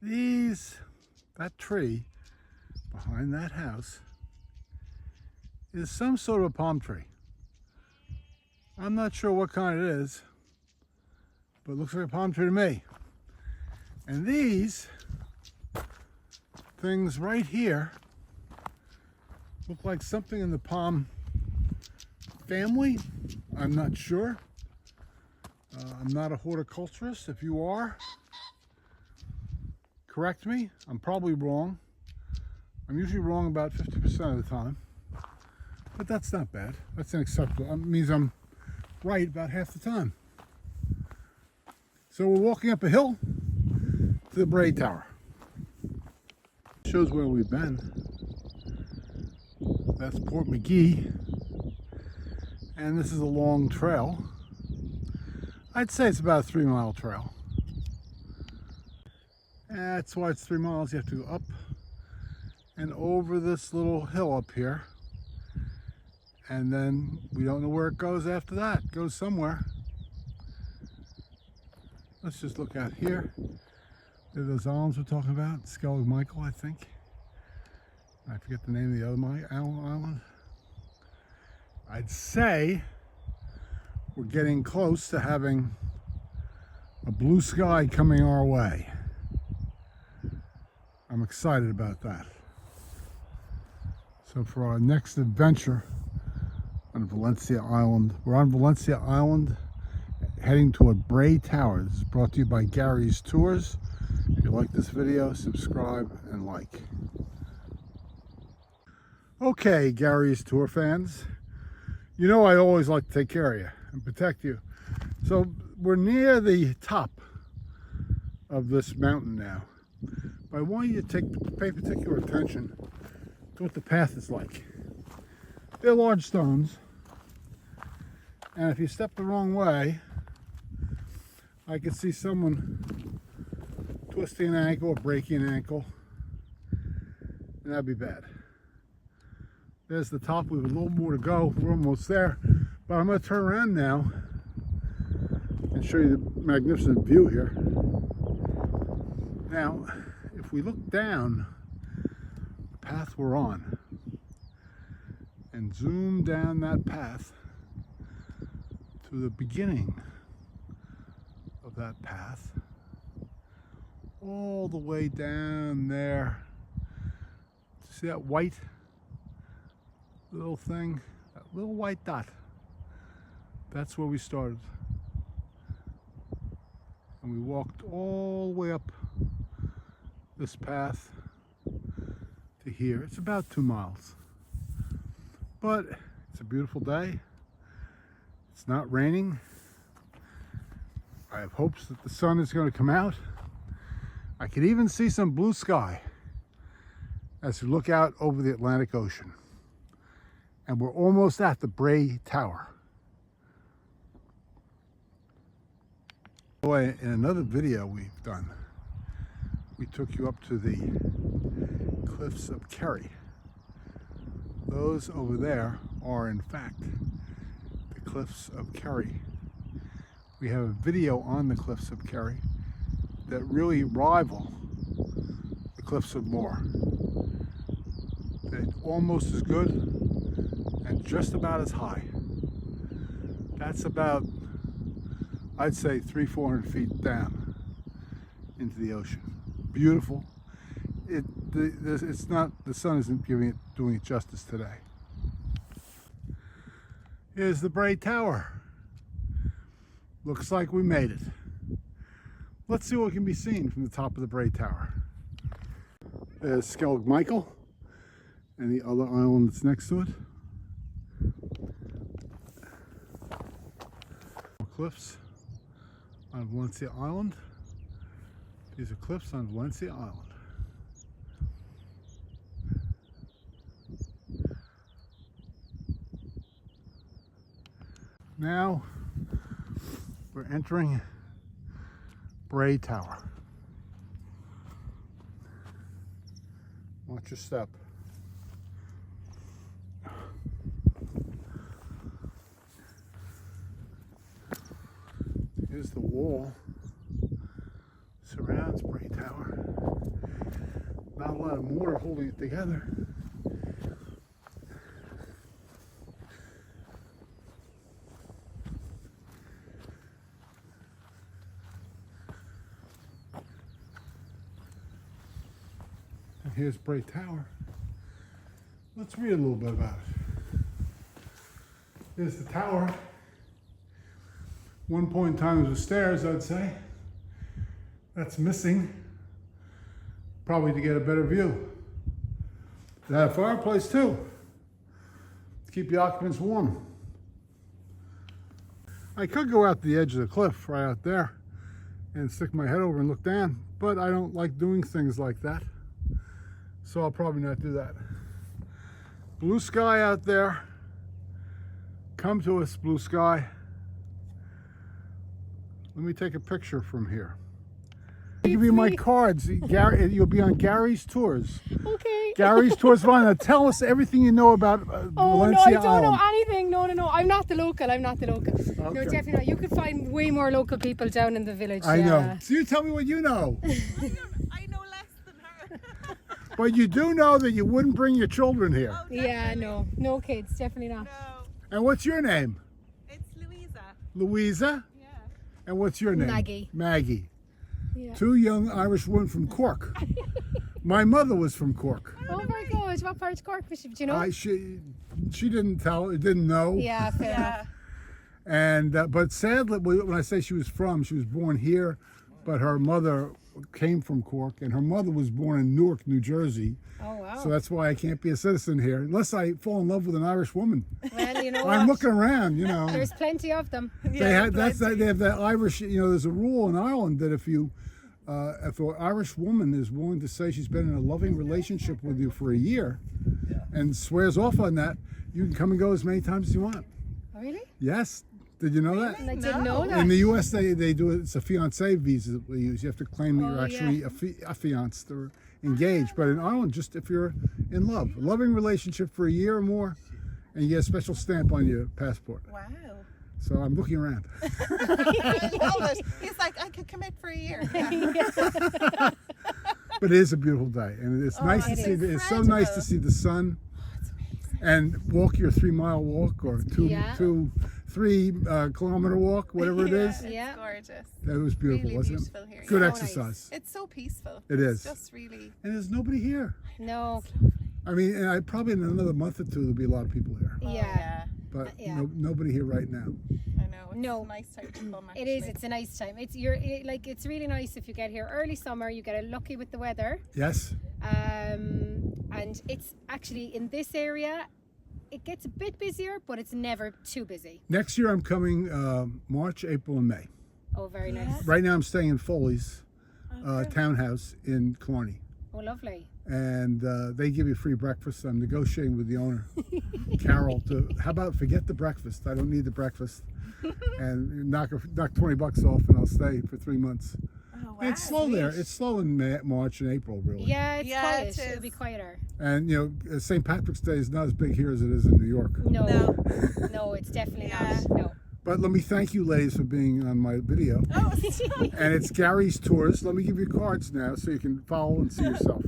That tree behind that house is some sort of a palm tree. I'm not sure what kind it is, but it looks like a palm tree to me. And these things right here look like something in the palm family. I'm not sure. I'm not a horticulturist. If you are, correct me. I'm probably wrong. I'm usually wrong about 50% of the time, but that's not bad. That's unacceptable. That means I'm right about half the time. So we're walking up a hill to the Bray Tower. Shows where we've been. That's Port McGee, and this is a long trail. I'd say it's about a 3-mile trail. That's why it's 3 miles. You have to go up and over this little hill up here. And then we don't know where it goes after that. It goes somewhere. Let's just look out here. There are those islands we're talking about. Skellig Michael, I think. I forget the name of the other island. I'd say we're getting close to having a blue sky coming our way. I'm excited about that. So for our next adventure on Valentia Island, we're on Valentia Island heading toward Bray Tower. This is brought to you by Gary's Tours. If you like this video, subscribe and like. Okay, Gary's Tour fans, you know I always like to take care of you and protect you. So we're near the top of this mountain now. But I want you to pay particular attention to what the path is like. They're large stones, and if you step the wrong way, I could see someone twisting an ankle or breaking an ankle, and that'd be bad. There's the top. We have a little more to go. We're almost there, but I'm going to turn around now and show you the magnificent view here. Now, if we look down the path we're on and zoom down that path to the beginning of that path, all the way down there, see that white little thing, that little white dot? That's where we started. And we walked all the way up this path to here. It's about 2 miles. But it's a beautiful day. It's not raining. I have hopes that the sun is going to come out. I could even see some blue sky as we look out over the Atlantic Ocean. And we're almost at the Bray Tower. Boy, in another video we've done, we took you up to the cliffs of Kerry. Those over there are in fact the cliffs of Kerry. We have a video on the cliffs of Kerry that really rival the cliffs of Moher. They're almost as good and just about as high. That's about, I'd say, 300-400 feet down into the ocean. Beautiful. It's not, the sun isn't doing it justice today. Here's the Bray Tower. Looks like we made it. Let's see what can be seen from the top of the Bray Tower. There's Skellig Michael and the other island that's next to it. Cliffs on Valentia Island. These are cliffs on Valentia Island. Now we're entering Bray Tower. Watch your step. Here's the wall. Surrounds Bray Tower. Not a lot of mortar holding it together. And here's Bray Tower. Let's read a little bit about it. Here's the tower. One point in time it was stairs, I'd say. That's missing. Probably to get a better view. They had a fireplace too, to keep the occupants warm. I could go out the edge of the cliff right out there and stick my head over and look down, but I don't like doing things like that. So I'll probably not do that. Blue sky out there. Come to us, blue sky. Let me take a picture from here. I'll give you my cards. Gary, you'll be on Gary's Tours. Okay. Gary's Tours. Now tell us everything you know about Oh, Valentia no, I don't Island. know anything. No. I'm not the local. No, Okay. definitely not. You could find way more local people down in the village. I know. So you tell me what you know. I know less than her. But you do know that you wouldn't bring your children here. Oh, Yeah, definitely. no kids. Definitely not. No, And what's your name? it's Louisa. Louisa? Yeah. And what's your name? Maggie. Maggie. Yeah. Two young Irish women from Cork. My mother was from Cork. Oh my gosh, what part of Cork was she? Do you know? She didn't didn't know. Yeah, fair Yeah. enough. And but sadly, when I say she was born here, but her mother came from Cork, and her mother was born in Newark, New Jersey. Oh wow. So that's why I can't be a citizen here unless I fall in love with an Irish woman. Well, you know I'm what? looking around, you know. There's plenty of them. They have that Irish. You know, there's a rule in Ireland that if an Irish woman is willing to say she's been in a loving relationship with you for a year, and swears off on that, you can come and go as many times as you want. Oh, really? Yes. Did you know that? I didn't know that. In the U.S., they do it. It's a fiancé visa that we use. You have to claim that you're actually affianced or engaged. But in Ireland, just if you're in love, a loving relationship for a year or more, and you get a special stamp on your passport. Wow. So I'm looking around. I love it. He's like, I could commit for a year. But it is a beautiful day, and it's nice to it see. is. It's so nice to see the sun, and walk your 3-mile walk or 3 kilometer walk, whatever it is. It's Yeah. gorgeous. That was beautiful, Really wasn't beautiful it? here. Good So exercise. It's so peaceful. It is. It's just really. And there's nobody here. No. I mean, and probably in another month or two there'll be a lot of people here, Yeah. but Yeah. nobody here right now. I know. It's No. a nice time to come. It is. actually. It's a nice time. It's really nice if you get here early summer. You get lucky with the weather. Yes. And it's actually in this area, it gets a bit busier, but it's never too busy. Next year I'm coming March, April, and May. Oh, very nice. Right now I'm staying in Foley's townhouse in Killarney. Oh, lovely. And they give you free breakfast. I'm negotiating with the owner, Carol, how about forget the breakfast? I don't need the breakfast. And knock $20 off and I'll stay for 3 months. Oh, wow. And it's slow there. It's slow in March and April, really. Yeah, it's Yeah, quiet. it is. It'll be quieter. And, you know, St. Patrick's Day is not as big here as it is in New York. No, No. no, it's definitely Yeah. not. No. But let me thank you, ladies, for being on my video. Oh, And it's Gary's Tours. Let me give you cards now so you can follow and see yourself.